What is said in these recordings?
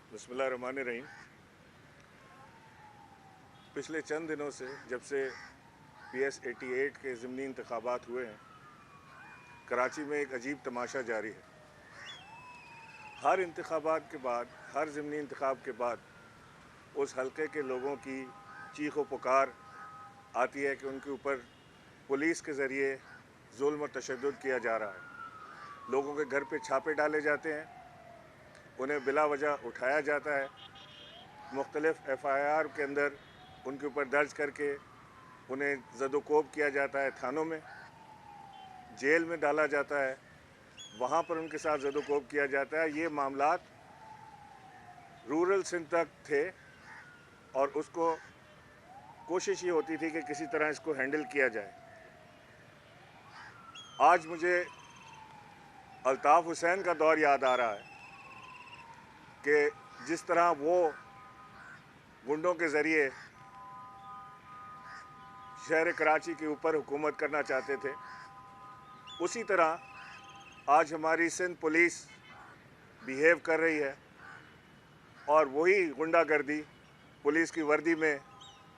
बिस्मिल्लाहिर्रहमानिर्रहीम। पिछले चंद दिनों से जब से PS 88 के ज़िमनी इंतखाबात हुए हैं, कराची में एक अजीब तमाशा जारी है। हर इंतखाबात के बाद, हर ज़िमनी इंतखाब के बाद उस हलके के लोगों की चीख व पुकार आती है कि उनके ऊपर पुलिस के ज़रिए जुल्म और तशद्दुद किया जा रहा है। लोगों के घर पे छापे डाले जाते हैं, उन्हें बिला वजह उठाया जाता है, मुख्तलिफ़ FIR के अंदर उनके ऊपर दर्ज करके उन्हें ज़दोकोब किया जाता है, थानों में जेल में डाला जाता है, वहाँ पर उनके साथ ज़दोकोब किया जाता है। ये मामलात रूरल सिंध तक थे और उसको कोशिश ये होती थी कि किसी तरह इसको हैंडल किया जाए। आज मुझे अल्ताफ़ हुसैन का दौर याद आ रहा है कि जिस तरह वो गुंडों के ज़रिए शहर कराची के ऊपर हुकूमत करना चाहते थे, उसी तरह आज हमारी सिंध पुलिस बिहेव कर रही है और वही गुंडागर्दी पुलिस की वर्दी में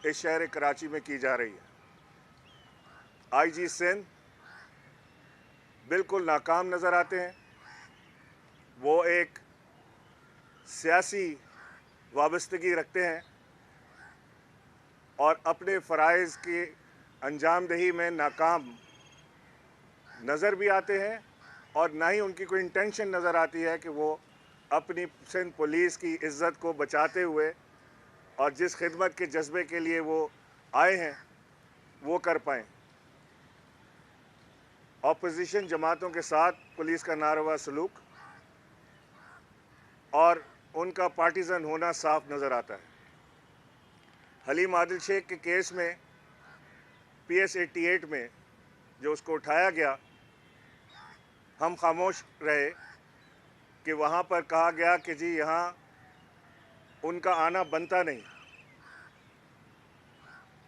इस शहर कराची में की जा रही है। IG सिंध बिल्कुल नाकाम नज़र आते हैं। वो एक सियासी वाबस्तगी रखते हैं और अपने फ़राइज़ की अंजामदही में नाकाम नज़र भी आते हैं और ना ही उनकी कोई इंटेंशन नज़र आती है कि वो अपनी सिंध पुलिस की इज़्ज़त को बचाते हुए और जिस खिदमत के जज्बे के लिए वो आए हैं वो कर पाएँ। अपोजिशन जमातों के साथ पुलिस का नारवा सलूक और उनका पार्टीज़न होना साफ नज़र आता है। हलीम आदिल शेख के केस में PS 88 में जो उसको उठाया गया, हम खामोश रहे कि वहाँ पर कहा गया कि जी यहाँ उनका आना बनता नहीं।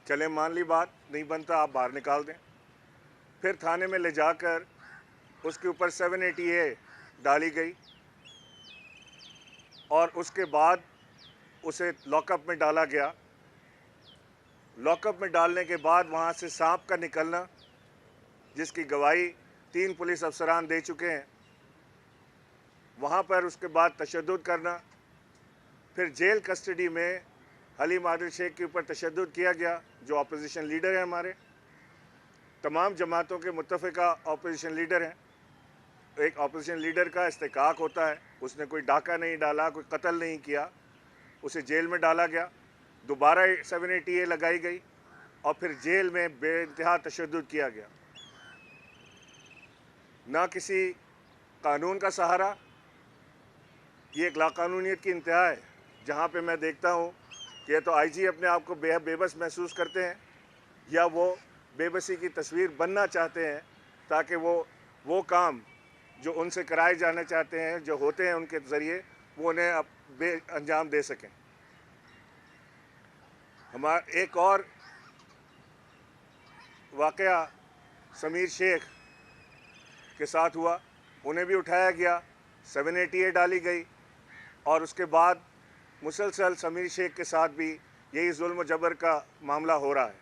चले मान ली बात, नहीं बनता आप बाहर निकाल दें। फिर थाने में ले जाकर उसके ऊपर 780A डाली गई और उसके बाद उसे लॉकअप में डाला गया। लॉकअप में डालने के बाद वहाँ से सांप का निकलना, जिसकी गवाही 3 पुलिस अफसरान दे चुके हैं, वहाँ पर उसके बाद तशद्दुद करना, फिर जेल कस्टडी में हलीम आदिल शेख के ऊपर तशद्दुद किया गया, जो अपोजिशन लीडर हैं, हमारे तमाम जमातों के मुत्तफ़िका अपोजिशन लीडर हैं। एक अपोजिशन लीडर का इस्तेकाक होता है, उसने कोई डाका नहीं डाला, कोई कत्ल नहीं किया, उसे जेल में डाला गया, दोबारा 780A लगाई गई और फिर जेल में बेइंतहा तशद्दुद किया गया। ना किसी कानून का सहारा, ये एक लाकानूनियत की इंतहा है, जहाँ पे मैं देखता हूँ कि तो IG अपने आप को बेबस महसूस करते हैं या वो बेबसी की तस्वीर बनना चाहते हैं ताकि वो काम जो उनसे कराए जाने चाहते हैं, जो होते हैं उनके ज़रिए, वो उन्हें अब अंजाम दे सकें। हमारा एक और वाक़या समीर शेख के साथ हुआ, उन्हें भी उठाया गया, 780A डाली गई और उसके बाद मुसलसल समीर शेख के साथ भी यही जुल्म जबर का मामला हो रहा है।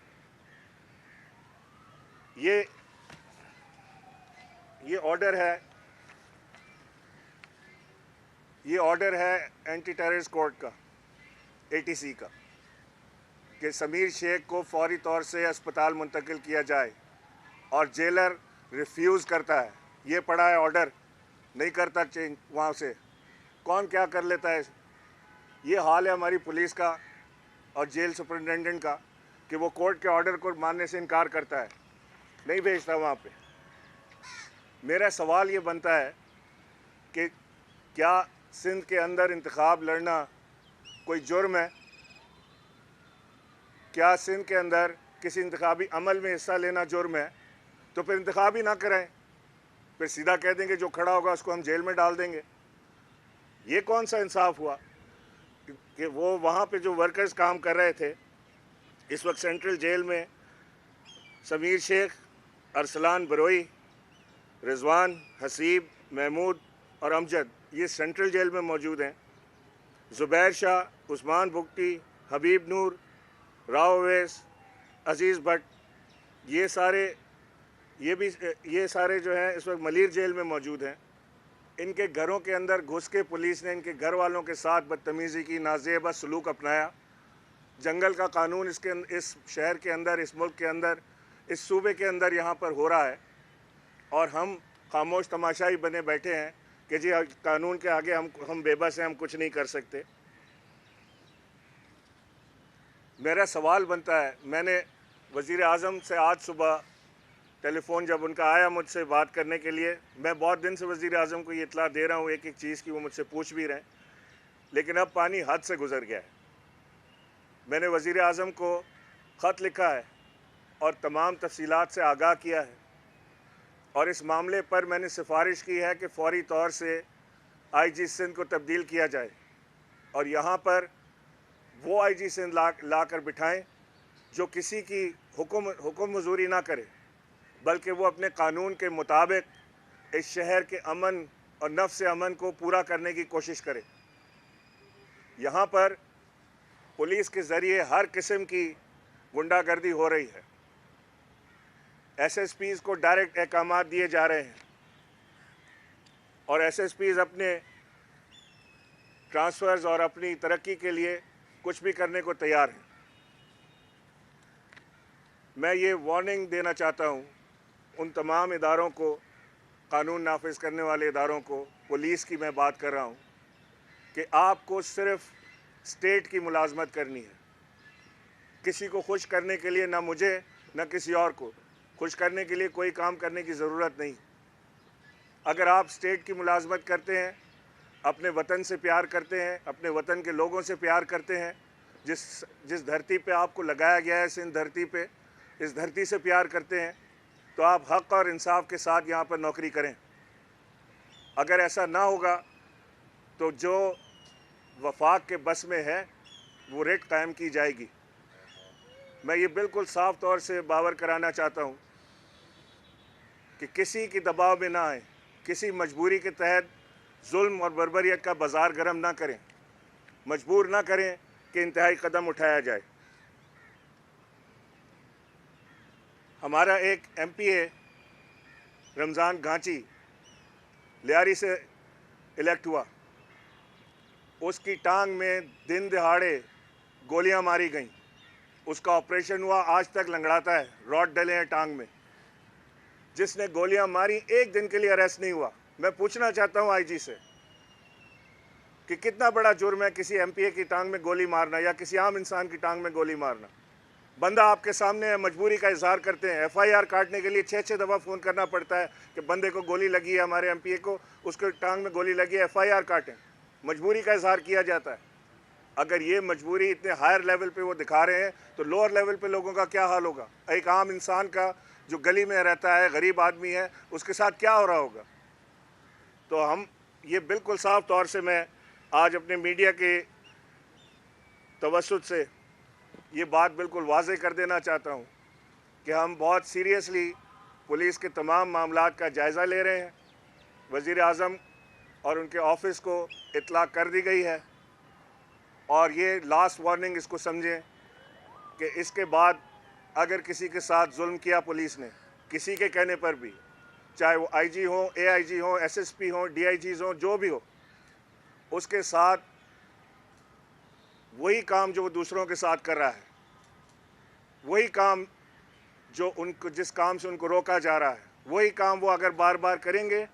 ये ऑर्डर है एंटी टेररिस्ट कोर्ट का, ATC का, कि समीर शेख को फौरी तौर से अस्पताल मुंतकिल किया जाए और जेलर रिफ्यूज़ करता है। ये पड़ा है ऑर्डर, नहीं करता चेंज वहाँ से, कौन क्या कर लेता है। ये हाल है हमारी पुलिस का और जेल सुपरिटेंडेंट का कि वो कोर्ट के ऑर्डर को मानने से इनकार करता है, नहीं भेजता वहाँ पे। मेरा सवाल ये बनता है कि क्या सिंध के अंदर इंतखाब लड़ना कोई जुर्म है? क्या सिंध के अंदर किसी इंतखाबी अमल में हिस्सा लेना जुर्म है? तो फिर इंतखाब ही ना करें, फिर सीधा कह देंगे जो खड़ा होगा उसको हम जेल में डाल देंगे। ये कौन सा इंसाफ हुआ कि वो वहाँ पे जो वर्कर्स काम कर रहे थे, इस वक्त सेंट्रल जेल में समीर शेख, अरसलान बरोई, रिजवान, हसीब, महमूद और अमजद, ये सेंट्रल जेल में मौजूद हैं। ज़ुबैर शाह, उस्मान बुगटी, हबीब नूर, राव अवैस, अज़ीज़ भट्ट, ये सारे जो हैं इस वक्त मलीर जेल में मौजूद हैं। इनके घरों के अंदर घुस के पुलिस ने इनके घर वालों के साथ बदतमीज़ी की, नाज़ेबा सलूक अपनाया। जंगल का कानून इस शहर के अंदर, इस मुल्क के अंदर, इस सूबे के अंदर यहाँ पर हो रहा है और हम खामोश तमाशाई बने बैठे हैं कि जी कानून के आगे हम बेबस हैं, हम कुछ नहीं कर सकते। मेरा सवाल बनता है, मैंने वज़ीर आज़म से आज सुबह टेलीफ़ोन जब उनका आया मुझसे बात करने के लिए, मैं बहुत दिन से वज़ीर आज़म को ये इत्तला दे रहा हूँ एक एक चीज़ की, वो मुझसे पूछ भी रहे हैं, लेकिन अब पानी हद से गुज़र गया है। मैंने वज़ीर आज़म को ख़त लिखा है और तमाम तफ़सीलात से आगाह किया है और इस मामले पर मैंने सिफारिश की है कि फ़ौरी तौर से IG सिंध को तब्दील किया जाए और यहाँ पर वो IG सिंध ला कर बिठाएँ जो किसी की हुक्म मजूरी ना करे, बल्कि वो अपने कानून के मुताबिक इस शहर के अमन और नफ्स अमन को पूरा करने की कोशिश करे। यहाँ पर पुलिस के ज़रिए हर किस्म की गुंडागर्दी हो रही है। SSPs को डायरेक्ट अहकामात दिए जा रहे हैं और SSPs अपने ट्रांसफ़र्स और अपनी तरक्की के लिए कुछ भी करने को तैयार हैं। मैं ये वार्निंग देना चाहता हूँ उन तमाम इदारों को, कानून नाफिज करने वाले इदारों को, पुलिस की मैं बात कर रहा हूँ, कि आपको सिर्फ़ स्टेट की मुलाजमत करनी है। किसी को खुश करने के लिए, ना मुझे ना किसी और को खुश करने के लिए कोई काम करने की ज़रूरत नहीं। अगर आप स्टेट की मुलाजमत करते हैं, अपने वतन से प्यार करते हैं, अपने वतन के लोगों से प्यार करते हैं, जिस धरती पे आपको लगाया गया है, सिंध धरती पे, इस धरती से प्यार करते हैं, तो आप हक़ और इंसाफ के साथ यहाँ पर नौकरी करें। अगर ऐसा ना होगा तो जो वफाक के बस में है वो रेट कायम की जाएगी। मैं ये बिल्कुल साफ़ तौर से बावर कराना चाहता हूँ कि किसी की दबाव में ना आए, किसी मजबूरी के तहत जुल्म और बर्बरियत का बाज़ार गर्म ना करें, मजबूर ना करें कि इंतहाई कदम उठाया जाए। हमारा एक MPA रमज़ान गांची लियारी से इलेक्ट हुआ, उसकी टांग में दिन दहाड़े गोलियां मारी गईं, उसका ऑपरेशन हुआ, आज तक लंगड़ाता है, रॉड डले हैं टांग में। जिसने गोलियां मारी एक दिन के लिए अरेस्ट नहीं हुआ। मैं पूछना चाहता हूं IG से कि कितना बड़ा जुर्म है किसी MPA की टांग में गोली मारना या किसी आम इंसान की टांग में गोली मारना। बंदा आपके सामने है, मजबूरी का इजहार करते हैं, FIR काटने के लिए 6-6 दफ़ा फ़ोन करना पड़ता है कि बंदे को गोली लगी है, हमारे MPA को उसके टांग में गोली लगी है, FIR काटें। मजबूरी का इजहार किया जाता है। अगर ये मजबूरी इतने हायर लेवल पे वो दिखा रहे हैं तो लोअर लेवल पे लोगों का क्या हाल होगा? एक आम इंसान का जो गली में रहता है, गरीब आदमी है, उसके साथ क्या हो रहा होगा? तो हम ये बिल्कुल साफ तौर से मैं आज अपने मीडिया के तवस्सुत से ये बात बिल्कुल वाज़े कर देना चाहता हूँ कि हम बहुत सीरियसली पुलिस के तमाम मामलात का जायज़ा ले रहे हैं। वज़ीर आज़म और उनके ऑफिस को इत्तला कर दी गई है और ये लास्ट वार्निंग इसको समझें कि इसके बाद अगर किसी के साथ जुल्म किया पुलिस ने, किसी के कहने पर भी, चाहे वो IG हो, AIG हो, SSP हो, DIGs हो, जो भी हो, उसके साथ वही काम जो वो दूसरों के साथ कर रहा है, वही काम जो उनको, जिस काम से उनको रोका जा रहा है, वही काम वो अगर बार बार करेंगे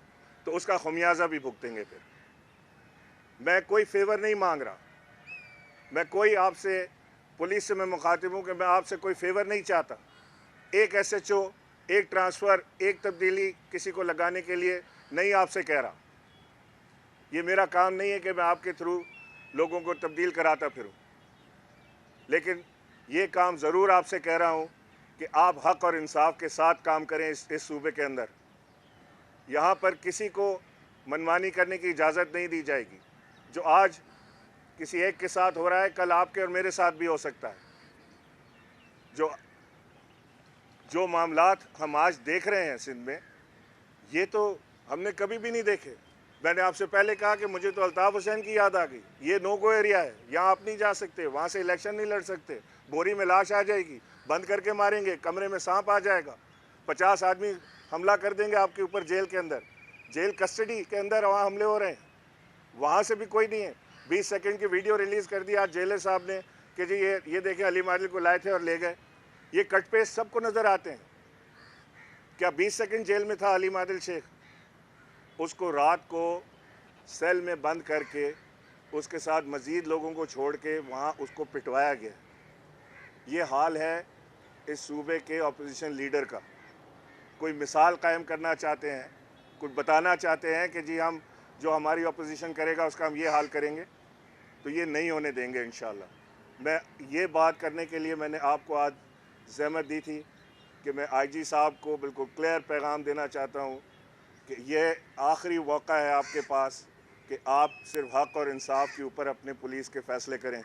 तो उसका खमियाजा भी भुगतेंगे। फिर मैं कोई फेवर नहीं मांग रहा, मैं कोई आपसे, पुलिस से मैं मुखातिब हूँ कि मैं आपसे कोई फेवर नहीं चाहता। एक SHO, एक ट्रांसफ़र, एक तब्दीली किसी को लगाने के लिए नहीं आपसे कह रहा। ये मेरा काम नहीं है कि मैं आपके थ्रू लोगों को तब्दील कराता फिरूँ, लेकिन ये काम ज़रूर आपसे कह रहा हूँ कि आप हक़ और इंसाफ के साथ काम करें। इस सूबे के अंदर यहाँ पर किसी को मनमानी करने की इजाज़त नहीं दी जाएगी। जो आज किसी एक के साथ हो रहा है, कल आपके और मेरे साथ भी हो सकता है। जो मामलात हम आज देख रहे हैं सिंध में, ये तो हमने कभी भी नहीं देखे। मैंने आपसे पहले कहा कि मुझे तो अल्ताफ़ हुसैन की याद आ गई। ये नो गो एरिया है, यहाँ आप नहीं जा सकते, वहाँ से इलेक्शन नहीं लड़ सकते, बोरी में लाश आ जाएगी, बंद करके मारेंगे, कमरे में सांप आ जाएगा, 50 आदमी हमला कर देंगे आपके ऊपर जेल के अंदर, जेल कस्टडी के अंदर वहाँ हमले हो रहे हैं, वहाँ से भी कोई नहीं है। 20 सेकंड की वीडियो रिलीज़ कर दी आज जेलर साहब ने कि जी ये देखें अलीम आदिल को लाए थे और ले गए। ये कट पेस्ट सबको नज़र आते हैं। क्या 20 सेकंड जेल में था अलीम आदिल शेख? उसको रात को सेल में बंद करके उसके साथ मज़ीद लोगों को छोड़ के वहाँ उसको पिटवाया गया। ये हाल है इस सूबे के अपोजिशन लीडर का। कोई मिसाल कायम करना चाहते हैं, कुछ बताना चाहते हैं कि जी हम जो हमारी अपोजिशन करेगा उसका हम ये हाल करेंगे, तो ये नहीं होने देंगे इंशाअल्लाह। मैं ये बात करने के लिए मैंने आपको आज ज़हमत दी थी कि मैं आईजी साहब को बिल्कुल क्लियर पैगाम देना चाहता हूँ कि ये आखिरी मौका है आपके पास कि आप सिर्फ हक़ और इंसाफ के ऊपर अपने पुलिस के फ़ैसले करें।